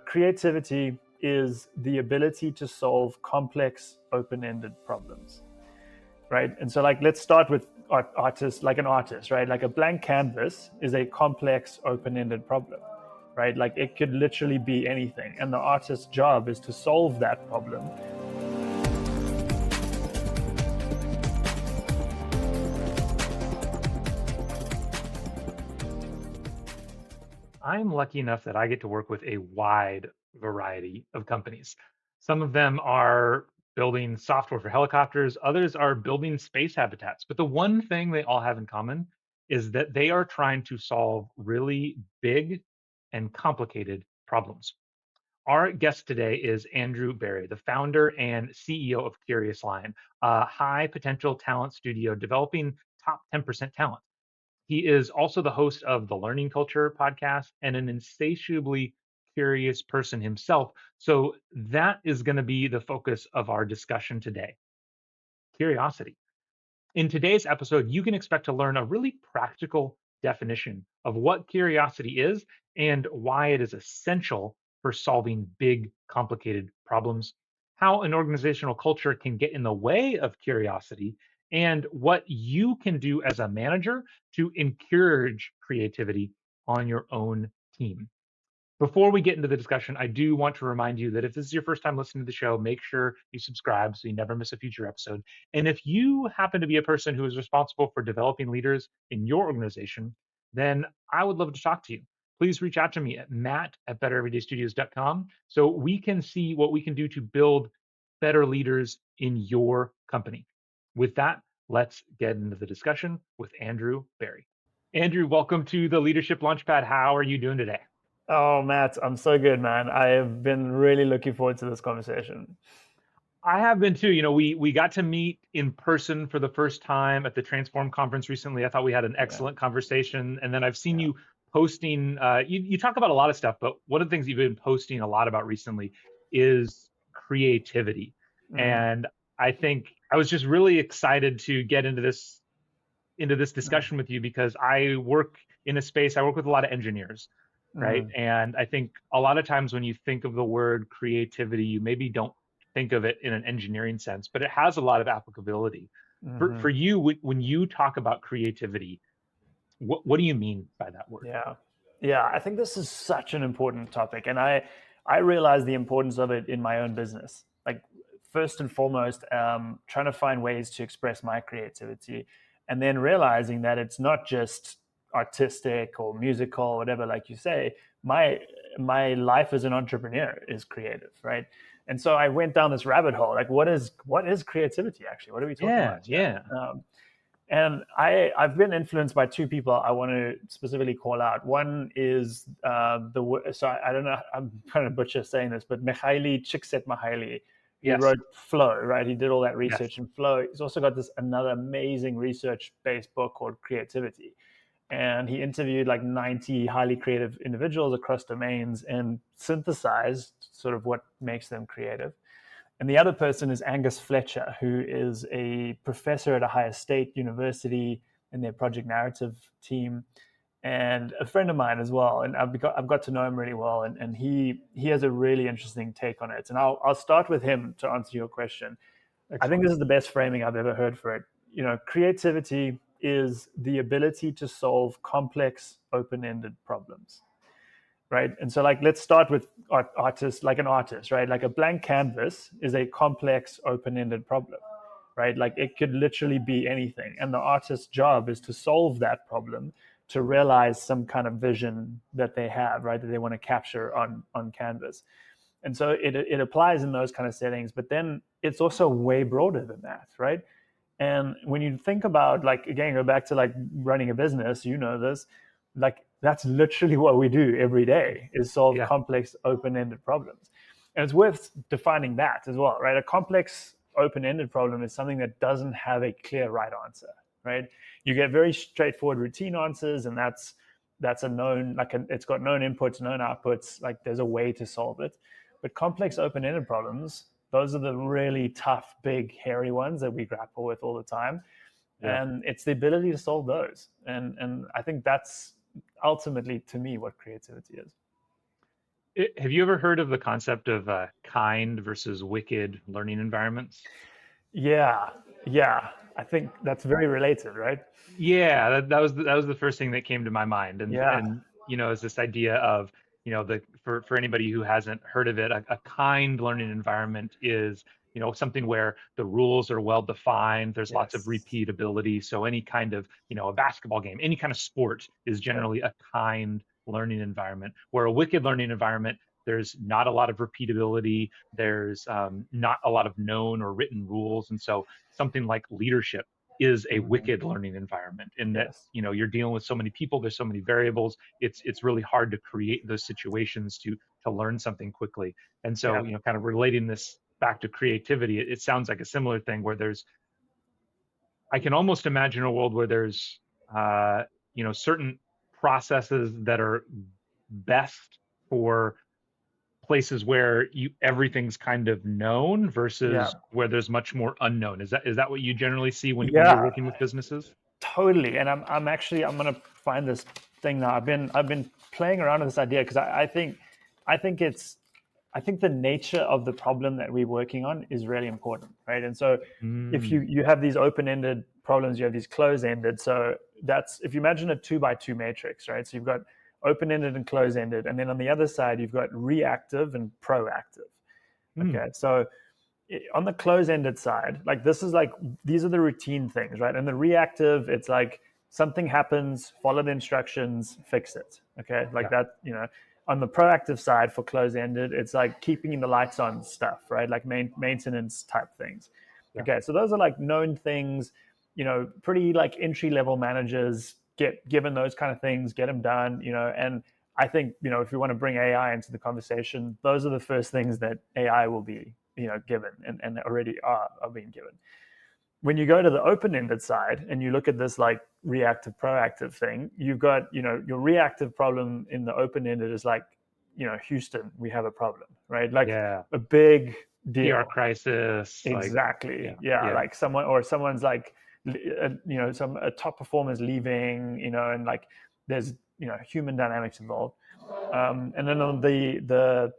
creativity is the ability to solve complex, open-ended problems, right? And so, like, let's start with artists, like an artist, right? Like a blank canvas is a complex, open-ended problem, right? Like it could literally be anything, and the artist's job is to solve that problem. I'm lucky enough that I get to work with a wide variety of companies. Some of them are building software for helicopters, others are building space habitats. But the one thing they all have in common is that they are trying to solve really big and complicated problems. Our guest today is Andrew Barry, the founder and CEO of Curious Lion, a high potential talent studio developing top 10% talent. He is also the host of the Learning Culture podcast and an insatiably curious person himself. So that is going to be the focus of our discussion today: curiosity. In today's episode, you can expect to learn a really practical definition of what curiosity is and why it is essential for solving big, complicated problems, how an organizational culture can get in the way of curiosity, and what you can do as a manager to encourage creativity on your own team. Before we get into the discussion, I do want to remind you that if this is your first time listening to the show, make sure you subscribe so you never miss a future episode. And if you happen to be a person who is responsible for developing leaders in your organization, then I would love to talk to you. Please reach out to me at matt@bettereverydaystudios.com so we can see what we can do to build better leaders in your company. With that, let's get into the discussion with Andrew Barry. Andrew, welcome to the Leadership Launchpad. How are you doing today? Oh, Matt, I'm so good, man. I have been really looking forward to this conversation. I have been too. We got to meet in person for the first time at the Transform conference recently. I thought we had an Yeah, excellent conversation, and then I've seen yeah. you posting. You talk about a lot of stuff, but one of the things you've been posting a lot about recently is creativity. Mm, And I think I was just really excited to get into this mm, discussion with you because I work in a space. I work with a lot of engineers, right? mm, And I think a lot of times when you think of the word creativity, you maybe don't think of it in an engineering sense, but it has a lot of applicability. For mhm. you, when you talk about creativity, what do you mean by that word? Yeah. Yeah, I think this is such an important topic. And I realize the importance of it in my own business. Like, first and foremost, trying to find ways to express my creativity, and then realizing that it's not just artistic or musical or whatever, like you say. My life as an entrepreneur is creative, right? And so I went down this rabbit hole. Like, what is creativity actually? What are we talking Yeah, about here? yeah, And I've been influenced by two people I want to specifically call out. One is I don't know, I'm kind of butcher saying this, but Mihaly Csikszentmihalyi. He yes, wrote Flow, right? He did all that yes, research in Flow. He's also got this another amazing research-based book called Creativity, and he interviewed like 90 highly creative individuals across domains and synthesized sort of what makes them creative. And the other person is Angus Fletcher, who is a professor at Ohio State University in their project narrative team, and a friend of mine as well. And I've got to know him really well, and he has a really interesting take on it. And I'll start with him to answer your question. I think excellent. this is the best framing I've ever heard for it. Creativity is the ability to solve complex, open-ended problems, right? And so, like, let's start with artists, like an artist, right? Like a blank canvas is a complex, open-ended problem, right? Like it could literally be anything, and the artist's job is to solve that problem, to realize some kind of vision that they have, right, that they want to capture on canvas. And so it applies in those kind of settings, but then it's also way broader than that, right? And when you think about, like, again, go back to like running a business, this, like that's literally what we do every day, is solve Yeah, complex open-ended problems. And it's worth defining that as well, right? A complex open-ended problem is something that doesn't have a clear right answer, right? You get very straightforward routine answers, and that's a known, it's got known inputs, known outputs, like there's a way to solve it. But complex open-ended problems, those are the really tough, big, hairy ones that we grapple with all the time. yeah. And it's the ability to solve those. And I think that's ultimately, to me, what creativity is. Have you ever heard of the concept of kind versus wicked learning environments? Yeah, yeah. I think that's very related, right? Yeah, that was the first thing that came to my mind, Yeah. and is this idea of the for anybody who hasn't heard of it, a kind learning environment is something where the rules are well defined. There's lots of Yes. repeatability. So any kind of a basketball game, any kind of sport is Yep. generally a kind learning environment. Where a wicked learning environment, there's not a lot of repeatability. There's not a lot of known or written rules, and so something like leadership is a Mhm. wicked learning environment in that Yes. you're dealing with so many people, there's so many variables, it's really hard to create those situations to learn something quickly. And so Yeah. kind of relating this back to creativity, it sounds like a similar thing where there's I can almost imagine a world where there's certain processes that are best for places where everything's kind of known Yeah. versus where there's much more unknown. Is that what you generally see when you're Yeah. working with businesses? Totally. And I'm gonna find this thing now. I've been playing around with this idea because I think it's I think the nature of the problem that we're working on is really important, right? And so if Mm, you have these open-ended problems, you have these closed-ended. So that's if you imagine a 2 by 2 matrix, right? So you've got open-ended and closed-ended, and then on the other side you've got reactive and proactive. mm, Okay, so on the close-ended side, like this is like these are the routine things, right? And the reactive, it's like something happens, follow the instructions, fix it. Okay, like yeah, that. On the proactive side for close-ended, it's like keeping the lights on stuff, right? Like maintenance type things. yeah, Okay, so those are like known things. Pretty like entry level managers get given those kind of things, get them done. And I think if you want to bring AI into the conversation, those are the first things that AI will be given and already are being given. When you go to the open-ended side and you look at this like reactive proactive thing, you've got your reactive problem in the open-ended is like Houston, we have a problem, right? Like yeah. a big PR deal. crisis, like, Exactly. yeah, Yeah, yeah, like someone's like some a top performer's leaving, and like there's human dynamics involved. And then on the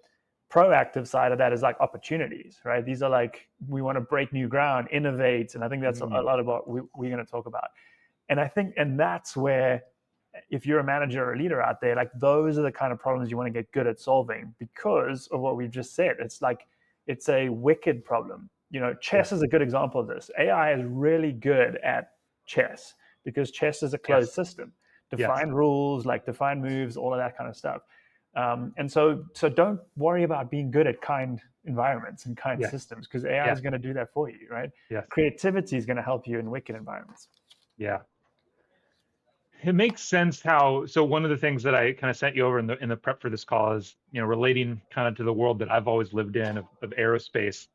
proactive side of that is like opportunities, right? These are like we want to break new ground, innovate, and I think that's a mm, lot about we're going to talk about. And I think, and that's where, if you're a manager or a leader out there, like those are the kind of problems you want to get good at solving because of what we've just said. It's like it's a wicked problem. yeah, Chess is a good example of this. AI is really good at chess because chess is a closed yes, system. yes, Defined rules, like defined moves, all of that kind of stuff. And so don't worry about being good at kind environments and kind yes, systems because AI yeah, is going to do that for you, right? yes, Creativity is going to help you in wicked environments. yeah. It makes sense how. So one of the things that I kind of sent you over in the prep for this call is, relating kind of to the world that I've always lived in of aerospace.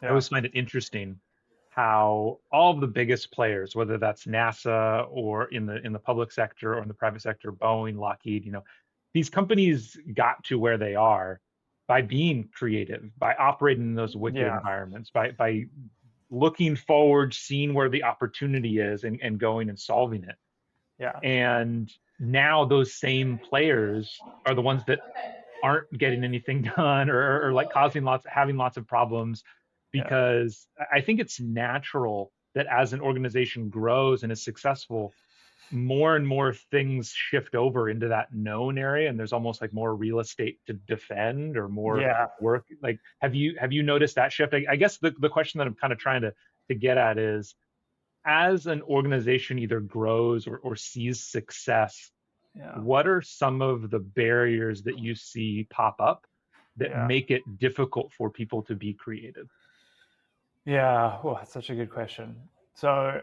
I Yeah. always find it interesting how all of the biggest players, whether that's NASA or in the public sector or in the private sector, Boeing, Lockheed, these companies got to where they are by being creative, by operating in those wicked Yeah. environments, by looking forward, seeing where the opportunity is and going and solving it. Yeah. And now those same players are the ones that aren't getting anything done or like having lots of problems Yeah. because I think it's natural that as an organization grows and is successful, more and more things shift over into that known area and there's almost like more real estate to defend or more Yeah. work. Like have you noticed that shift? I guess the question that I'm kind of trying to get at is as an organization either grows or sees success, Yeah. what are some of the barriers that you see pop up that Yeah. make it difficult for people to be creative? Yeah. Oh, that's such a good question. So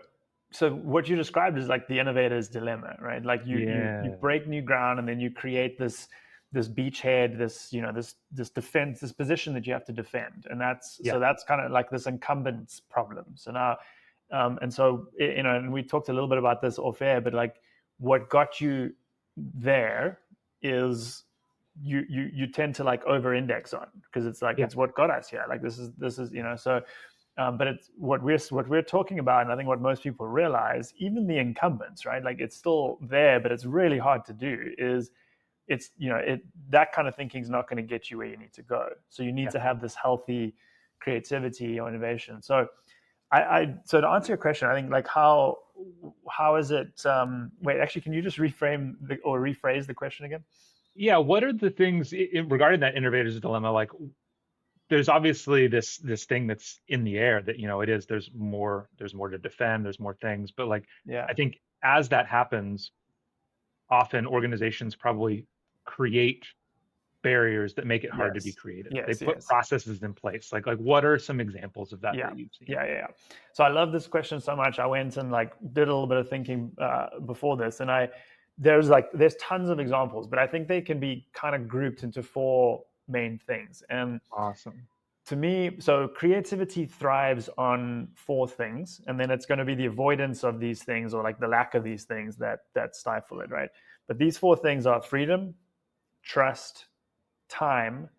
what you described is like the innovator's dilemma, right? Like you Yeah. break new ground and then you create this beachhead, this defense, this position that you have to defend, and Yeah. that's kind of like this incumbents problem. So now, and so and we talked a little bit about this off air, but like what got you there is you tend to like over index on because it's like Yeah. it's what got us here. Like this is so but it's what we're talking about, and I think what most people realize, even the incumbents, right? Like it's still there, but it's really hard to do. it's, that kind of thinking is not going to get you where you need to go. So you need Yeah. to have this healthy creativity or innovation. So so to answer your question, I think like how is it? Wait, actually, can you just reframe or rephrase the question again? Yeah, what are the things regarding that innovator's dilemma? Like, there's obviously this thing that's in the air that, it is, there's more to defend, there's more things, but like, Yeah. I think as that happens, often organizations probably create barriers that make it hard to be Yes. creative. They Yes. put Yes. processes in place. Like what are some examples of that Yeah. you've seen? Yeah. So I love this question so much. I went and like did a little bit of thinking before this, and there's tons of examples, but I think they can be kind of grouped into four main things. And Awesome. to me, so creativity thrives on four things, and then it's going to be the avoidance of these things or like the lack of these things that stifle it, right? But these four things are freedom, trust, time,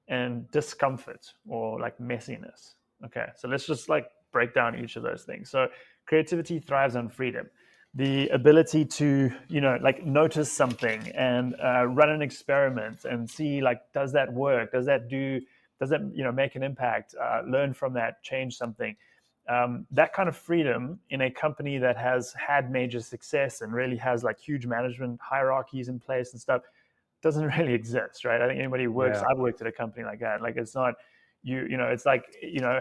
and discomfort or like messiness. Okay, so let's just like break down each of those things. So creativity thrives on freedom, the ability to like notice something and run an experiment and see like does that work, does that make an impact, learn from that, change something. That kind of freedom in a company that has had major success and really has like huge management hierarchies in place and stuff doesn't really exist, right? I think anybody who works, Yeah. I've worked at a company like that. Like it's not it's like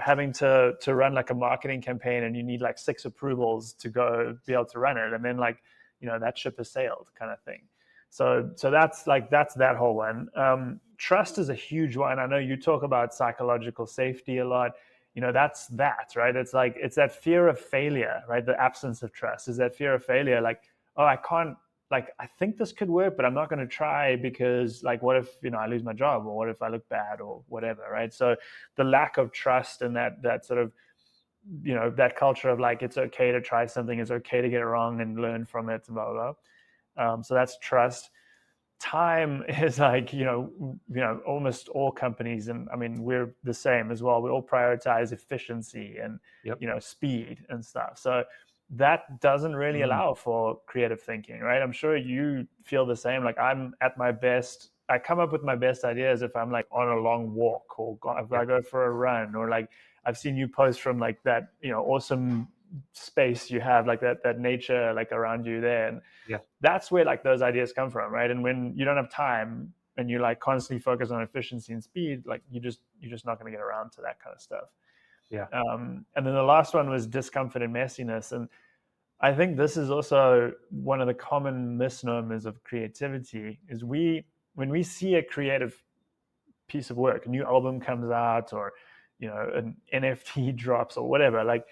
having to run like a marketing campaign and you need like six approvals to go be able to run it, and then like that ship has sailed, kind of thing. So that's that whole one. Trust is a huge one. I know you talk about psychological safety a lot. That's that, right? It's like it's that fear of failure, right? The absence of trust is that fear of failure. Like, oh, I can't, like I think this could work, but I'm not going to try because like what if I lose my job, or what if I look bad, or whatever, right? So the lack of trust and that sort of that culture of like it's okay to try something, it's okay to get it wrong and learn from it, blah blah blah. So that's trust. Time is like almost all companies, and I mean we're the same as well, we all prioritize efficiency and Yep. speed and stuff. So that doesn't really Mm, allow for creative thinking, right? I'm sure you feel the same. Like I'm at my best, I come up with my best ideas if I'm like on a long walk, or if yeah. I go for a run, or like I've seen you post from like that awesome space you have, like that nature like around you there, and Yeah. that's where like those ideas come from, right? And when you don't have time and you like constantly focus on efficiency and speed, like you're just not going to get around to that kind of stuff. Yeah. And then the last one was discomfort and messiness, and I think this is also one of the common misnomers of creativity. Is when we see a creative piece of work, a new album comes out, or an NFT drops, or whatever, like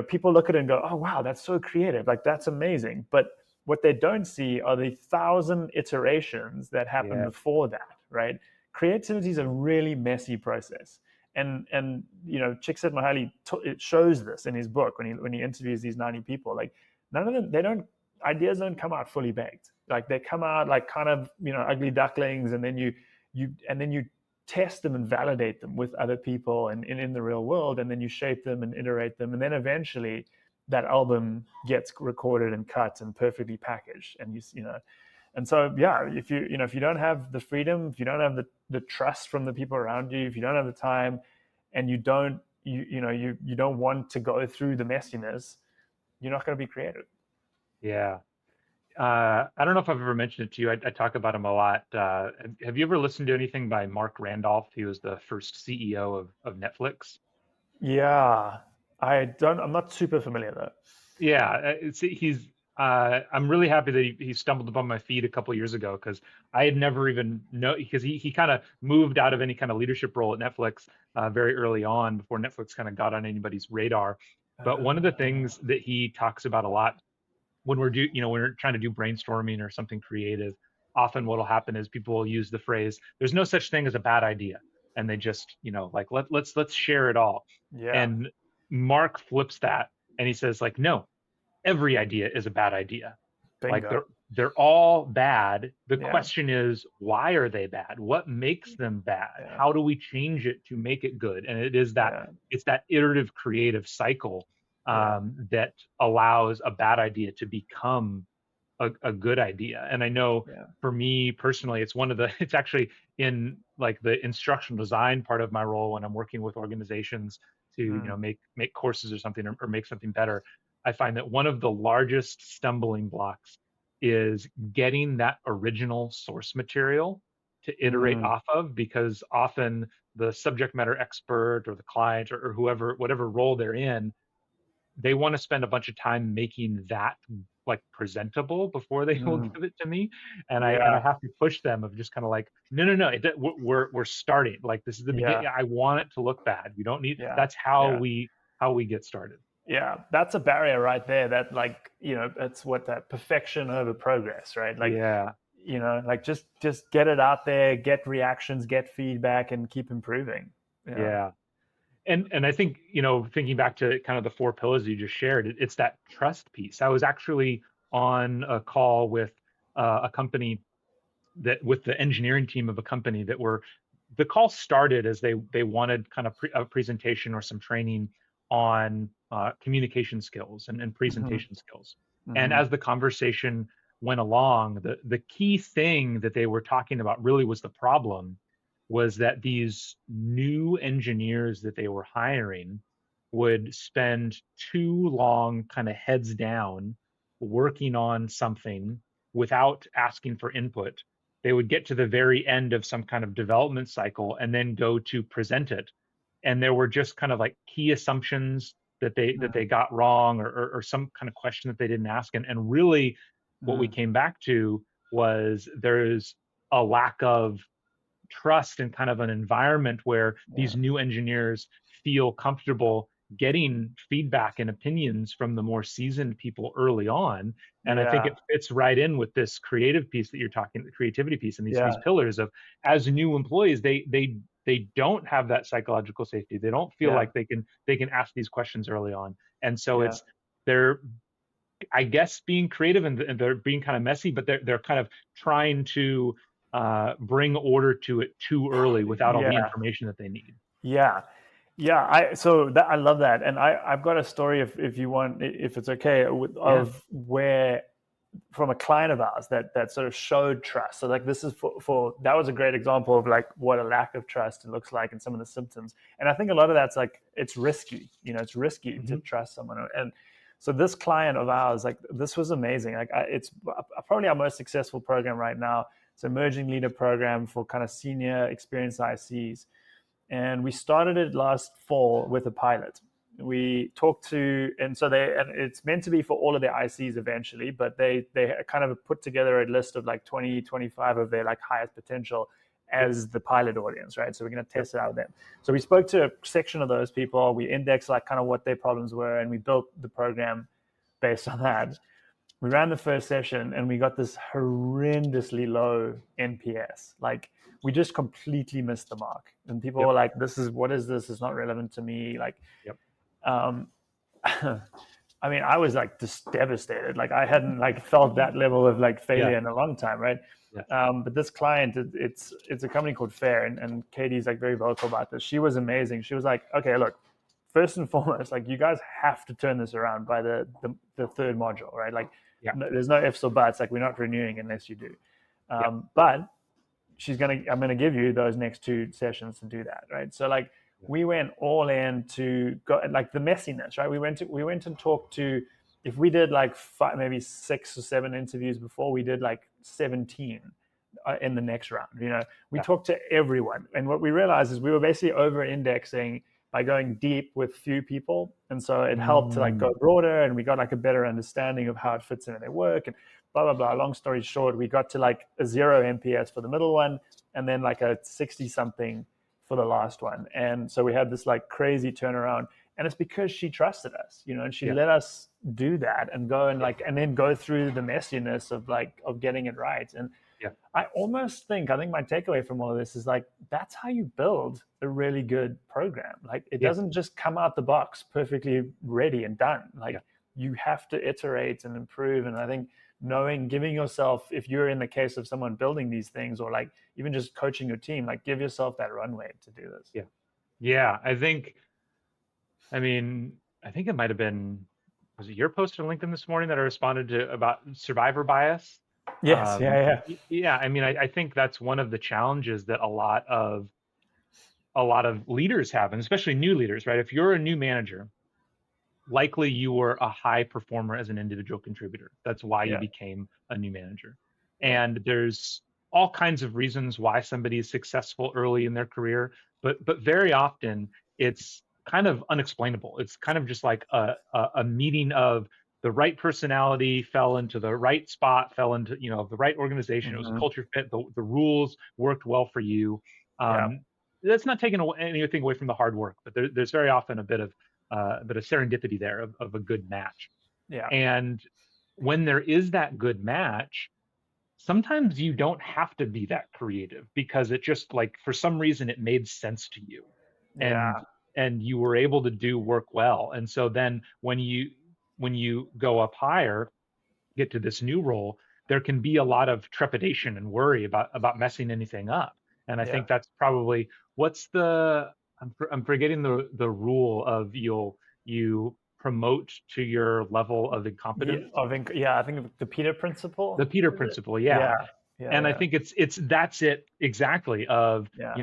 people look at it and go, oh wow, that's so creative, like that's amazing. But what they don't see are the thousand iterations that happen Yeah. before that, right? Creativity is a really messy process. And Csikszentmihalyi it shows this in his book when he interviews these 90 people. Like none of them, they don't, ideas don't come out fully baked. Like they come out like kind of ugly ducklings, and then you test them and validate them with other people and in the real world, and then you shape them and iterate them, and then eventually that album gets recorded and cut and perfectly packaged. And and so yeah, if you don't have the freedom, if you don't have the trust from the people around you, if you don't have the time, and you don't want to go through the messiness, you're not going to be creative. Yeah. I don't know if I've ever mentioned it to you. I talk about him a lot. Have you ever listened to anything by Mark Randolph? He was the first CEO of Netflix. Yeah, I'm not super familiar though. Yeah, he's. I'm really happy that he stumbled upon my feed a couple years ago because I had never even know because he kind of moved out of any kind of leadership role at Netflix very early on before Netflix kind of got on anybody's radar. But one of the things that he talks about a lot when when we're trying to do brainstorming or something creative, often what'll happen is people will use the phrase, "There's no such thing as a bad idea," and they just like let's share it all. Yeah, And Mark flips that and he says like, "No, every idea is a bad idea. Like bingo. they're all bad. The Yeah, question is, why are they bad? What makes them bad? yeah, How do we change it to make it good?" And it is that yeah, it's that iterative creative cycle yeah, that allows a bad idea to become a good idea. And I know Yeah. for me personally, it's one of the, it's actually in like the instructional design part of my role when I'm working with organizations to, Mm, make courses or something, or make something better. I find that one of the largest stumbling blocks is getting that original source material to iterate mm, off of, because often the subject matter expert or the client, or whoever, whatever role they're in, they want to spend a bunch of time making that like presentable before they will mm. give it to me. And I Yeah. have to push them of just kind of like, no, no, no, we're starting, like, this is the beginning. Yeah. I want it to look bad. You don't need, Yeah. that's how Yeah. we get started. Yeah. That's a barrier right there. That, like, that's what, that perfection over progress, right? Like, Yeah. like, just get it out there, get reactions, get feedback, and keep improving. Yeah. Yeah. And I think, thinking back to kind of the four pillars you just shared, it's that trust piece. I was actually on a call with a company, that with the engineering team of a company, that were, the call started as they wanted kind of a presentation or some training on communication skills and Hmm. presentation skills. And Hmm. as the conversation went along, the key thing that they were talking about really was the problem, was that these new engineers that they were hiring would spend too long kind of heads down working on something without asking for input. They would get to the very end of some kind of development cycle and then go to present it. And there were just kind of like key assumptions that they got wrong, or some kind of question that they didn't ask. And really what we Hmm. came back to was there's a lack of trust and kind of an environment where Yeah. these new engineers feel comfortable getting feedback and opinions from the more seasoned people early on. And I think Yeah. it fits right in with this creative piece that you're talking, the creativity piece, and these Yeah. pillars of, as new employees, they don't have that psychological safety. They don't feel Yeah. like they can ask these questions early on. And so Yeah. it's, they're, I guess, being creative, and they're being kind of messy, but they're kind of trying to bring order to it too early without all the Yeah. information that they need. Yeah. Yeah. I love that, and I've got a story, if you want, if it's okay, Yeah. of where, from a client of ours, that sort of showed trust. So, like, this is for that was a great example of like what a lack of trust looks like and some of the symptoms. And I think a lot of that's like, it's risky. It's risky to Hmm. trust someone. And so this client of ours, like, this was amazing. Like, it's probably our most successful program right now. It's an emerging leader program for kind of senior experienced ICs, and we started it last fall with a pilot. We talked to, and so and it's meant to be for all of their ICs eventually, but they kind of put together a list of like 20, 25 of their like highest potential Yep. as the pilot audience, right? So we're going to Yep. test it out with them. So we spoke to a section of those people. We indexed like kind of what their problems were, and we built the program based on that. We ran the first session and we got this horrendously low NPS. Like, we just completely missed the mark. And people Yep. were like, what is this? It's not relevant to me. Like, Yep. um, I mean, I was like just devastated. Like, I hadn't like felt that level of like Yeah. failure in a long time, right? Yeah. But this client, it's a company called Fair, and Katie's like very vocal about this. She was amazing. She was like, okay, look, first and foremost, like, you guys have to turn this around by the third module, right? Like, Yeah. no, there's no ifs or buts. Like, we're not renewing unless you do. Yeah. But I'm gonna give you those next two sessions to do that, right? So, like, Yeah. we went all in to go, like, the messiness, right? We went and talked to, if we did like five, maybe 6 or 7 interviews before, we did like 17 in the next round. We Yeah. talked to everyone, and what we realized is we were basically over indexing by going deep with few people, and so it helped to like Mm. go broader, and we got like a better understanding of how it fits into their work, and blah blah blah. Long story short, we got to like a 0 NPS for the middle one, and then like a 60 something for the last one. And so we had this like crazy turnaround, and it's because she trusted us, and she Yeah. let us do that and go and Yeah. like, and then go through the messiness of like of getting it right. And Yeah. I think my takeaway from all of this is like, that's how you build a really good program. Like, it Yeah. doesn't just come out the box perfectly ready and done. Yeah. Like, you have to iterate and improve. And I think giving yourself, if you're in the case of someone building these things, or like even just coaching your team, like, give yourself that runway to do this. Yeah. Yeah. I think, I mean, I think it might have been was it your post on LinkedIn this morning that I responded to about survivor bias? Yes, yeah, yeah, Yeah, I mean, I think that's one of the challenges that a lot of leaders have, and especially new leaders, right? If you're a new manager, likely you were a high performer as an individual contributor. That's why you yeah, became a new manager. yeah. And there's all kinds of reasons why somebody is successful early in their career, but very often it's kind of unexplainable. It's kind of just like a meeting of the right personality fell into the right spot, fell into the right organization. It was a Hmm. culture fit. The rules worked well for you. Yeah, That's not taking anything away from the hard work, but there's very often a bit of serendipity there of a good match. yeah, And when there is that good match, sometimes you don't have to be that creative because it just like for some reason it made sense to you, and yeah, and you were able to do work well. And so then when you go up higher, get to this new role, there can be a lot of trepidation and worry about messing anything up. And I yeah. think that's probably what's the I'm forgetting the rule of you promote to your level of Yeah, incompetence. I think the Peter The principle. Peter Is it? principle, yeah. Yeah, yeah, And I yeah, think it's that's it exactly of, yeah,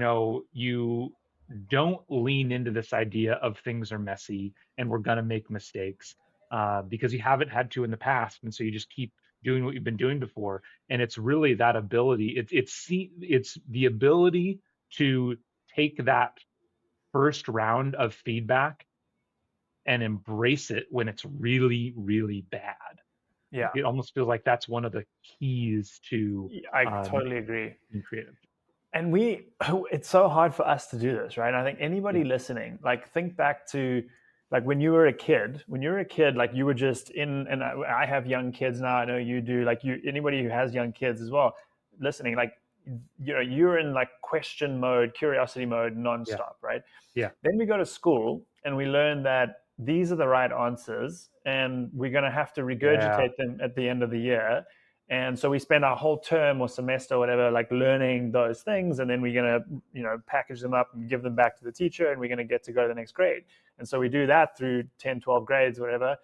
you don't lean into this idea of things are messy and we're going to make mistakes, because you haven't had to in the past, and so you just keep doing what you've been doing before. And it's really that ability. It's the ability to take that first round of feedback and embrace it when it's really, really bad. yeah. It almost feels like that's one of the keys to I um, totally agree. being creative. And it's so hard for us to do this, right? I think Yeah, anybody listening, like think back to like when you were a kid. When you were a kid, like you were just in, and I have young kids now. I know you do. Like anybody who has young kids as well, listening, like you're in like question mode, curiosity mode, yeah, nonstop, right? yeah, Then we go to school and we learn that these are the right answers and we're going to have to yeah, regurgitate them at the end of the year. And so we spend our whole term or semester or whatever like learning those things, and then we're going to package them up and give them back to the teacher, and we're going to get to go to the next grade. And so we do that through 10, 12 grades, whatever.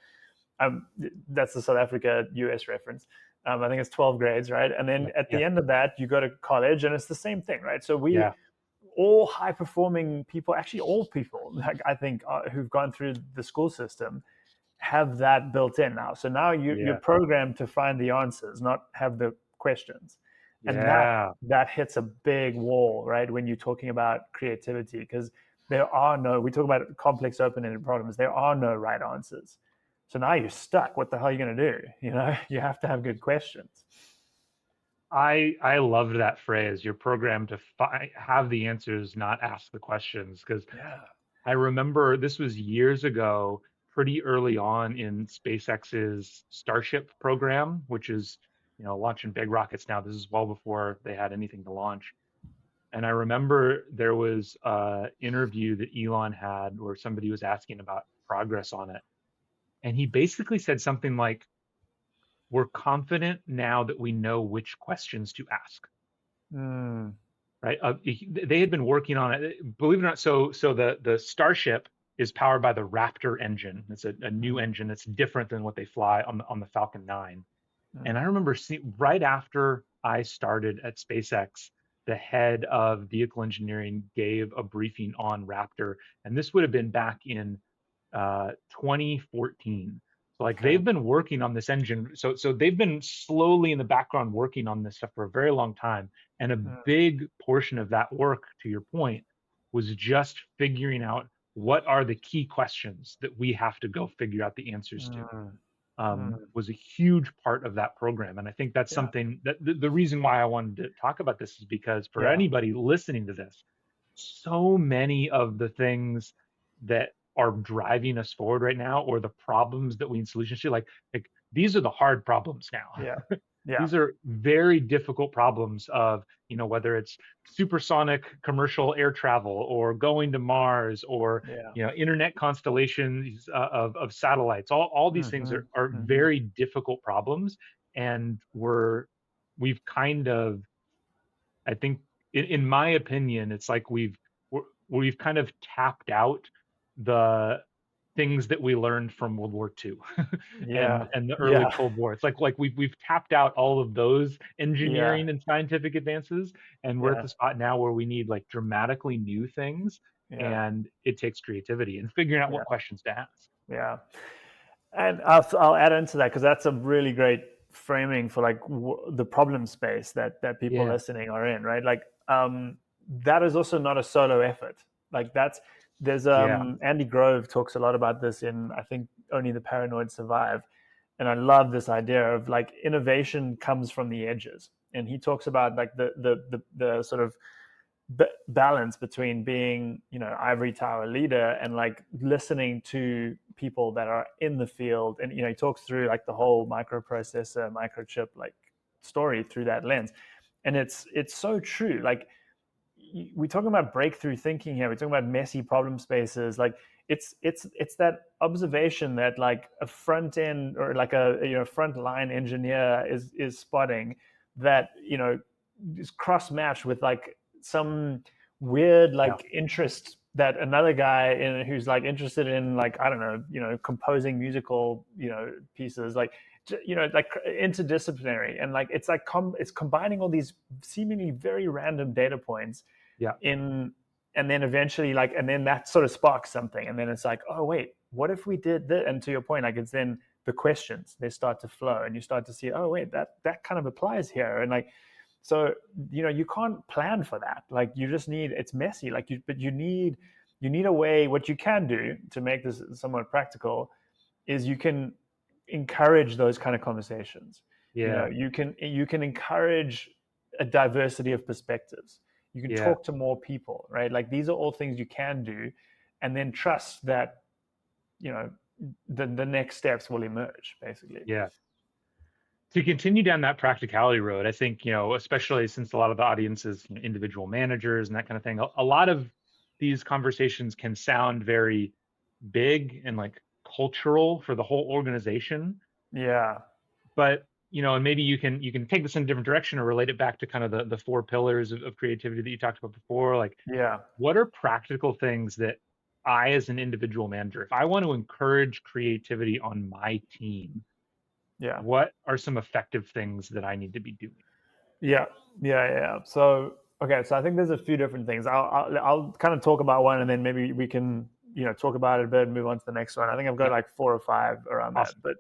um, that's the South Africa US reference. I think it's 12 grades, right? And yeah, then at yeah, the end of that, you go to college and it's the same thing, right? So yeah, all high performing people, actually all people, like I think, who've gone through the school system have that built in now. So now you're yeah, programmed to find the answers, not have the questions. And yeah. that hits a big wall, right? When you're talking about creativity, because we talk about complex open-ended problems, there are no right answers. So now you're stuck. What the hell are you going to do? You have to have good questions. I loved that phrase. You're programmed to have the answers, not ask the questions. Because Yeah. I remember this was years ago, pretty early on in SpaceX's Starship program, which is, launching big rockets now. This is well before they had anything to launch. And I remember there was an interview that Elon had where somebody was asking about progress on it. And he basically said something like, we're confident now that we know which questions to ask, Mm, right? They had been working on it, believe it or not. So the Starship is powered by the Raptor engine. It's a new mm, engine that's different than what they fly on the Falcon 9. And I mm, remember seeing right after I started at SpaceX, the head of vehicle engineering gave a briefing on Raptor, and this would have been back in 2014. So like okay. they've been working on this engine. So they've been slowly in the background working on this stuff for a very long time. And a Mm, big portion of that work, to your point, was just figuring out what are the key questions that we have to go figure out the answers to. mm, mm, Was a huge part of that program. And I think that's yeah. something that the reason why I wanted to talk about this is because for Yeah. anybody listening to this, so many of the things that are driving us forward right now, or the problems that we need solutions to, like these are the hard problems now. Yeah. Yeah. These are very difficult problems of, whether it's supersonic commercial air travel or going to Mars or, Yeah. internet constellations of satellites. All these things Hmm. are Hmm. very difficult problems. And we've kind of, I think, in my opinion, it's like we've kind of tapped out the things that we learned from World War II Yeah. and the early Yeah. Cold War. It's like we've tapped out all of those Yeah. engineering and scientific advances, and we're at Yeah. the spot now where we need like dramatically new things, Yeah. and it takes creativity and figuring out Yeah. what questions to ask. Yeah. And I'll add into that because that's a really great framing for like the problem space that people Yeah, listening are in, right? Like that is also not a solo effort. Like that's there's yeah, Andy Grove talks a lot about this in I think Only the Paranoid Survive, and I love this idea of like innovation comes from the edges, and he talks about like the sort of balance between being ivory tower leader and like listening to people that are in the field. And he talks through like the whole microprocessor microchip like story through that lens, and it's so true. Like we're talking about breakthrough thinking here, we're talking about messy problem spaces. Like it's that observation that like a front end or like a front line engineer is spotting, that is cross matched with like some weird yeah, like interest that another guy who's like interested in like I don't know composing musical pieces, like like interdisciplinary. And like it's like it's combining all these seemingly very random data points yeah, in, and then eventually like, and then that sort of sparks something, and then it's like, oh wait, what if we did that? And to your point, like it's then the questions, they start to flow, and you start to see, oh wait, that kind of applies here. And like, so you can't plan for that. Like you just need, it's messy, like but you need a way. What you can do to make this somewhat practical is you can encourage those kind of conversations. yeah, You can encourage a diversity of perspectives. You can yeah, talk to more people, right? Like these are all things you can do, and then trust that you know the next steps will emerge, basically. yeah. To continue down that practicality road, I think, especially since a lot of the audience is individual managers and that kind of thing, a lot of these conversations can sound very big and like cultural for the whole organization. Yeah, But, and maybe you can take this in a different direction or relate it back to kind of the four pillars of creativity that you talked about before. Like, yeah, what are practical things that I, as an individual manager, if I want to encourage creativity on my team, yeah, what are some effective things that I need to be doing? yeah, yeah. So okay, so I think there's a few different things. I'll kind of talk about one, and then maybe we can talk about it a bit and move on to the next one. I think I've got Yeah, like four or five around that. awesome. But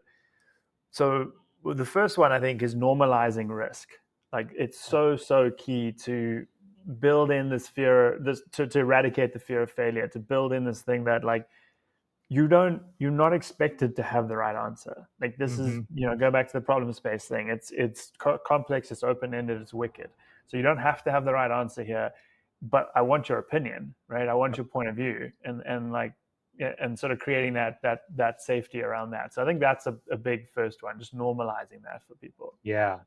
so the first one I think is normalizing risk. Like it's Yeah. so key to build in this fear, this to eradicate the fear of failure, to build in this thing that like you're not expected to have the right answer. Like this is, Hmm. go back to the problem space thing. It's complex, it's open ended, it's wicked. So you don't have to have the right answer here, but I want your opinion, right? I want Yep. your point of view, and like, yeah, and sort of creating that safety around that. So I think that's a big first one, just normalizing that for people. Yeah.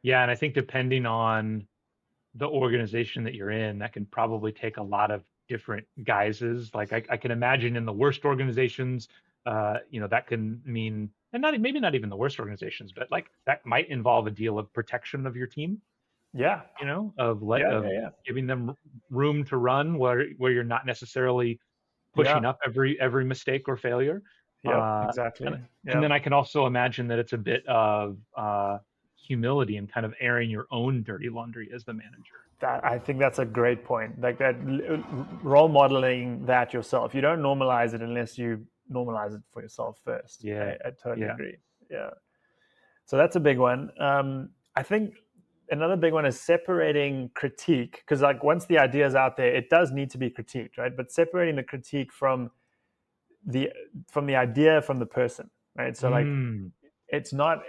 Yeah. And I think depending on the organization that you're in, that can probably take a lot of different guises. Like I can imagine in the worst organizations, that can mean, and not maybe not even the worst organizations, but like that might involve a deal of protection of your team, Yeah, of yeah. giving them room to run where you're not necessarily pushing Yeah. up every mistake or failure. Yep, Uh, and exactly. and Yeah. then I can also imagine that it's a bit of humility and kind of airing your own dirty laundry as the manager. I think that's a great point. Like that role modeling that yourself. You don't normalize it unless you normalize it for yourself first. Yeah, I totally yeah, agree. Yeah. So that's a big one. I think another big one is separating critique, because like once the idea is out there, it does need to be critiqued, right? But separating the critique the from the idea from the person, right? So like mm, it's not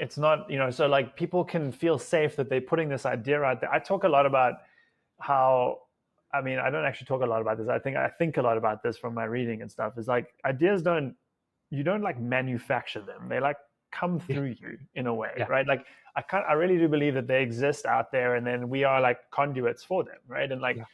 so like people can feel safe that they're putting this idea out there. I talk a lot about how, I mean, I don't actually talk a lot about this. I think a lot about this from my reading and stuff. Is like ideas don't, you don't like manufacture them. They like come yeah, through you in a way, yeah, right? Like I really do believe that they exist out there, and then we are like conduits for them, right? And like yeah,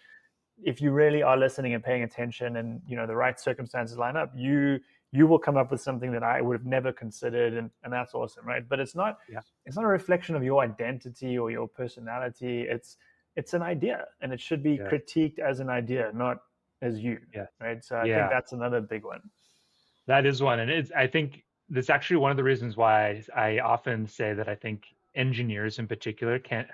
if you really are listening and paying attention, and the right circumstances line up, you will come up with something that I would have never considered, and that's awesome, right? But yeah, it's not a reflection of your identity or your personality. It's an idea, and it should be yeah, critiqued as an idea, not as you, yeah, right? So I think yeah. that's another big one. That is one, and I think that's actually one of the reasons why I often say that I think engineers in particular can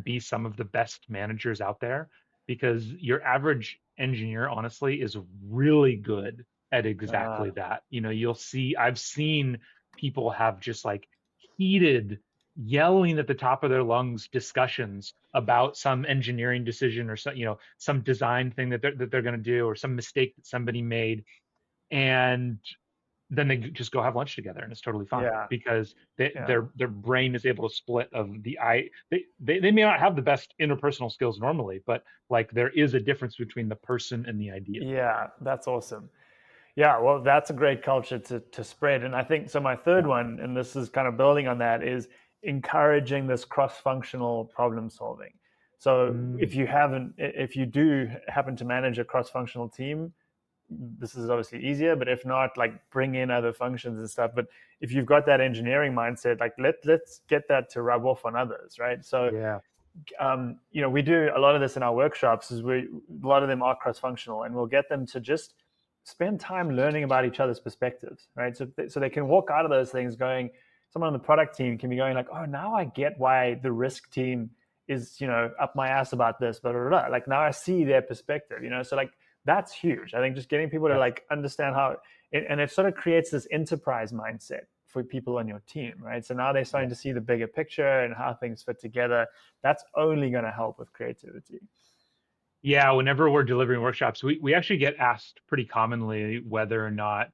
be some of the best managers out there, because your average engineer, honestly, is really good at Uh, exactly that. I've seen people have just like heated, yelling at the top of their lungs discussions about some engineering decision, or some design thing that they're going to do, or some mistake that somebody made, and then they just go have lunch together, and it's totally fine yeah, because yeah. their brain is able to split of the eye. They may not have the best interpersonal skills normally, but like there is a difference between the person and the idea. Yeah, that's awesome. Yeah, well, that's a great culture to spread. And I think so. My third Yeah. one, and this is kind of building on that, is encouraging this cross functional problem solving. So Mm, if you do happen to manage a cross functional team, this is obviously easier. But if not, like bring in other functions and stuff. But if you've got that engineering mindset, like let's get that to rub off on others, right? So yeah. we do a lot of this in our workshops. A lot of them are cross functional, and we'll get them to just spend time learning about each other's perspectives, right? So they can walk out of those things going. Someone on the product team can be going like, "Oh, now I get why the risk team is up my ass about this." Blah blah blah. Like now I see their perspective. So like that's huge. I think just getting people to Yes. like understand and it sort of creates this enterprise mindset for people on your team, right? So now they're starting Yeah. to see the bigger picture and how things fit together. That's only going to help with creativity. Yeah, whenever we're delivering workshops, we actually get asked pretty commonly whether or not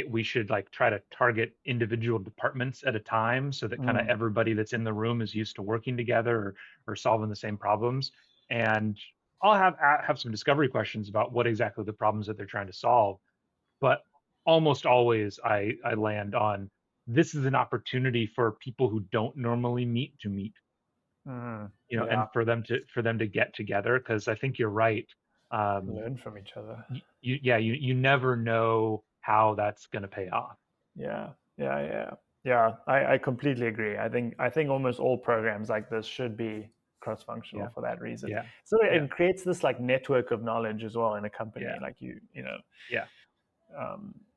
we should like try to target individual departments at a time, so that kind of Mm, everybody that's in the room is used to working together, or solving the same problems. And I'll have some discovery questions about what exactly the problems that they're trying to solve. But almost always I land on, this is an opportunity for people who don't normally meet to meet, yeah, and for them to get together, because I think you're right. Um, learn from each other. you never know how that's going to pay off. Yeah, yeah, yeah, yeah. I completely agree. I think almost all programs like this should be cross-functional Yeah, for that reason. yeah, So yeah, it creates this like network of knowledge as well in a company. yeah, Like you know. yeah.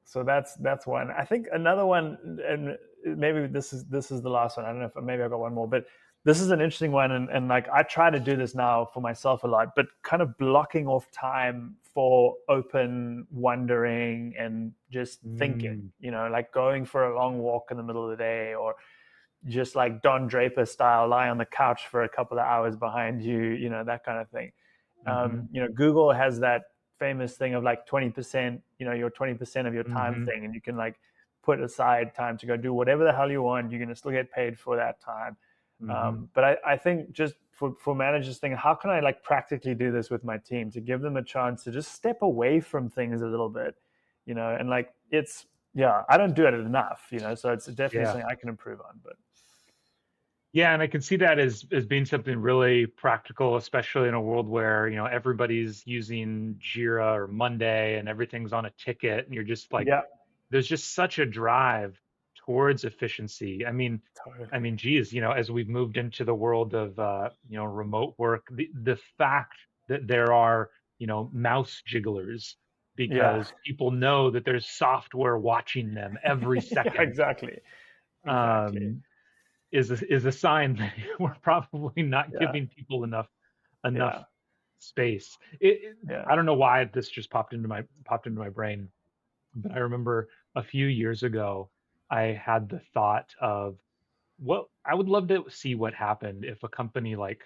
So that's one. I think another one, and maybe this is the last one. I don't know if maybe I got one more, but this is an interesting one, and like I try to do this now for myself a lot, but kind of blocking off time for open wondering and just thinking. Mm, Like going for a long walk in the middle of the day, or just like Don Draper style, lie on the couch for a couple of hours behind you, that kind of thing. mm-hmm, Google has that famous thing of like 20%, your 20% of your time mm-hmm, thing, and you can like put aside time to go do whatever the hell you want. You're going to still get paid for that time. mm-hmm. But I think just for managers thinking, how can I like practically do this with my team to give them a chance to just step away from things a little bit, and like yeah, I don't do it enough, so it's definitely Yeah. something I can improve on. But Yeah, and I can see that as being something really practical, especially in a world where, everybody's using Jira or Monday, and everything's on a ticket, and you're just like, yeah, there's just such a drive towards efficiency. I mean, totally. geez, as we've moved into the world of remote work, the fact that there are, mouse jigglers, Yeah, because people know that there's software watching them every yeah, second, exactly, exactly. um, is a sign that we're probably not Yeah, giving people enough yeah, space. yeah. I don't know why this just popped into my brain, but I remember a few years ago, I had the thought of, what I would love to see what happened if a company like,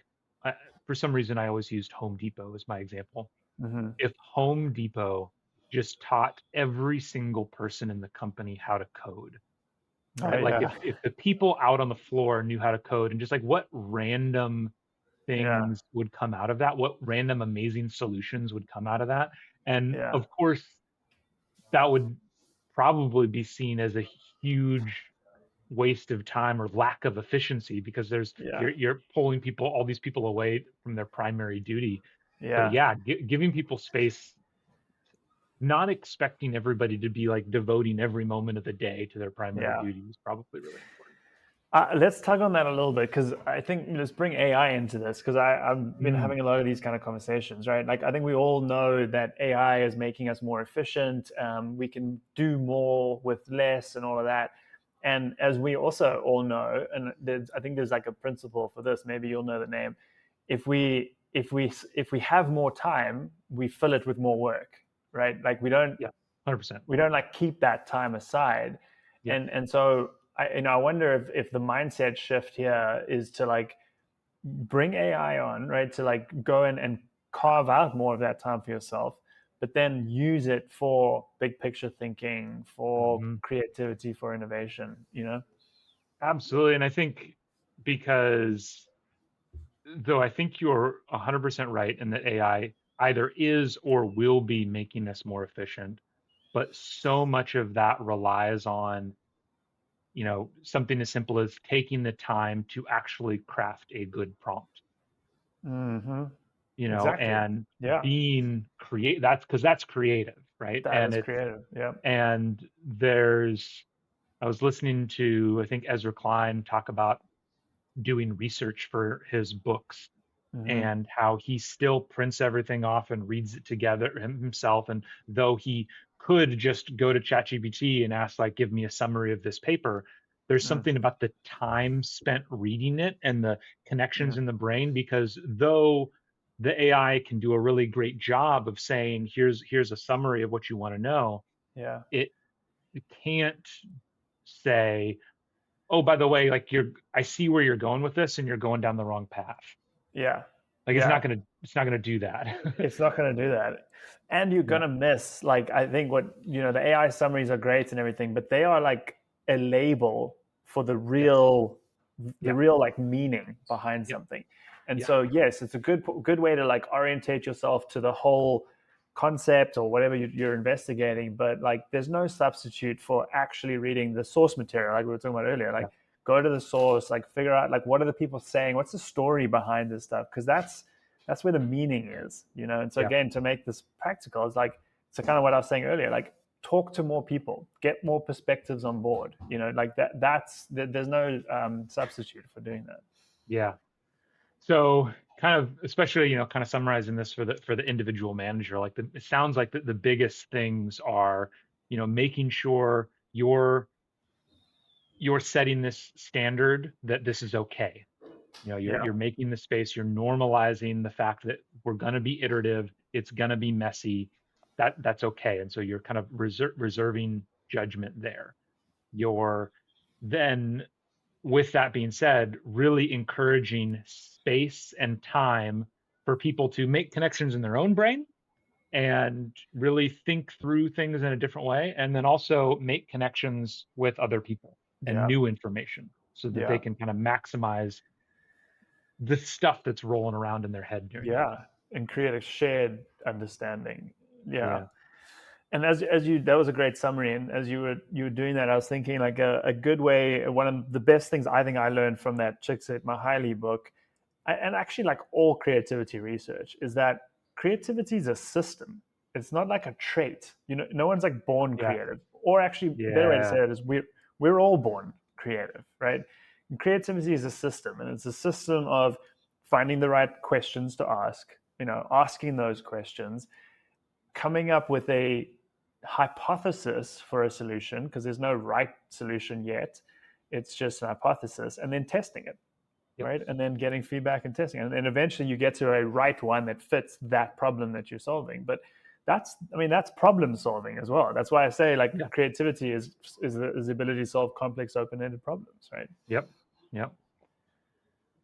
for some reason, I always used Home Depot as my example. Hmm. If Home Depot just taught every single person in the company how to code, Oh right? Like if yeah, if the people out on the floor knew how to code, and just like what random yeah, things would come out of that, what random amazing solutions would come out of that. And yeah, of course, that would probably be seen as a huge waste of time or lack of efficiency, because yeah, you're pulling all these people away from their primary duty. But yeah, yeah, giving people space, not expecting everybody to be like devoting every moment of the day to their primary yeah. duty, is probably really important. Let's tug on that a little bit because I think let's bring AI into this because I've been Mm, having a lot of these kind of conversations, right? Like I think we all know that AI is making us more efficient. We can do more with less and all of that. And as we also all know, and I think there's like a principle for this. Maybe you'll know the name. If we have more time, we fill it with more work, right? Like yeah, 100%. we don't like keep that time aside. Yeah. And so I wonder if the mindset shift here is to like bring AI on, right, to like go in and carve out more of that time for yourself, but then use it for big picture thinking, for Mhm. creativity, for innovation, you know. Absolutely. And I think because though I think you're 100% right in that AI either is or will be making us more efficient, but so much of that relies on, something as simple as taking the time to actually craft a good prompt, Mm-hmm. Exactly. and Yeah, being create that's because that's creative, right? that And is it's creative. Yeah. and there's I was listening to, I think, Ezra Klein talk about doing research for his books Mm-hmm. and how he still prints everything off and reads it together himself. And though he could just go to ChatGPT and ask, like, give me a summary of this paper, there's Mm. something about the time spent reading it and the connections Yeah. in the brain, because though the AI can do a really great job of saying, here's a summary of what you want to know, Yeah. it can't say, oh, by the way, like, I see where you're going with this and you're going down the wrong path. Yeah. Like, Yeah. it's not gonna do that. It's not going to do that. And you're Yeah. going to miss, like, I think the AI summaries are great and everything, but they are like a label for Yes. the Yeah. real like meaning behind Yep. something. And Yeah. so, yes, it's a good way to like orientate yourself to the whole concept or whatever you're investigating. But like, there's no substitute for actually reading the source material, like we were talking about earlier. Yeah. Like, go to the source, like, figure out like what are the people saying, what's the story behind this stuff, because that's where the meaning is, you know. And so Yeah. again, to make this practical, it's like it's kind of what I was saying earlier, like talk to more people, get more perspectives on board, you know, like there's no substitute for doing that. Yeah. So kind of, especially, kind of summarizing this for the individual manager, like, it sounds like the biggest things are, making sure you're setting this standard that this is okay. Yeah. You're making the space, you're normalizing the fact that we're going to be iterative, it's going to be messy, that's okay. And so you're kind of reserving judgment there. You're then, with that being said, really encouraging space and time for people to make connections in their own brain and really think through things in a different way, and then also make connections with other people and Yeah. new information so that they Yeah. can kind of maximize the stuff that's rolling around in their head during that Yeah. time. And create a shared understanding. Yeah. Yeah. And as you that was a great summary. And as you were doing that, I was thinking like a good way. One of the best things I think I learned from that Csikszentmihalyi book, and actually like all creativity research, is that creativity is a system. It's not like a trait. You know, no one's like born Yeah. creative. Or actually, a better way to Yeah. say it is we're all born creative, right? And creativity is a system, and it's a system of finding the right questions to ask. You know, asking those questions, coming up with a hypothesis for a solution because there's no right solution yet. It's just an hypothesis, and then testing it, Yep. right? And then getting feedback and testing, and then eventually you get to a right one that fits that problem that you're solving. But that's problem solving as well. That's why I say like Yeah. creativity is the ability to solve complex open-ended problems, right? Yep. Yep.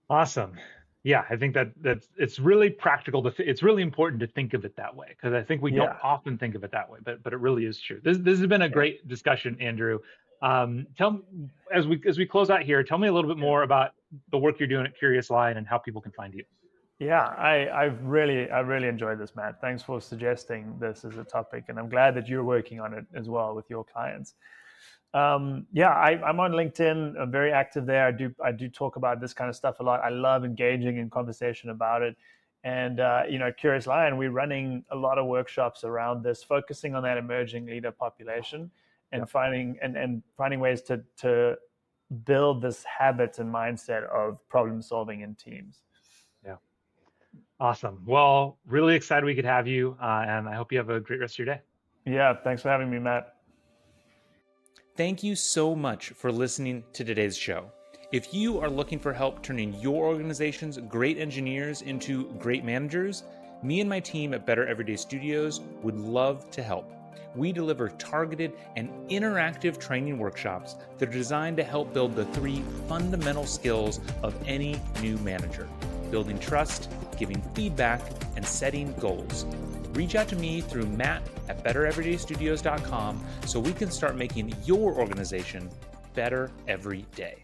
Awesome. Yeah, I think that's it's really practical it's really important to think of it that way, because I think we don't Yeah, often think of it that way, but it really is true. This has been a yeah, great discussion, Andrew. Tell me, as we close out here, tell me a little bit yeah. more about the work you're doing at Curious Lion and how people can find you. Yeah, I really enjoyed this, Matt. Thanks for suggesting this as a topic, and I'm glad that you're working on it as well with your clients. Yeah, I'm on LinkedIn. I'm very active there. I do talk about this kind of stuff a lot. I love engaging in conversation about it. And Curious Lion, we're running a lot of workshops around this, focusing on that emerging leader population, and Yep. finding ways to build this habit and mindset of problem solving in teams. Yeah. Awesome. Well, really excited we could have you, and I hope you have a great rest of your day. Yeah, thanks for having me, Matt. Thank you so much for listening to today's show. If you are looking for help turning your organization's great engineers into great managers, me and my team at Better Everyday Studios would love to help. We deliver targeted and interactive training workshops that are designed to help build the 3 fundamental skills of any new manager: building trust, giving feedback, and setting goals. Reach out to me through matt@bettereverydaystudios.com so we can start making your organization better every day.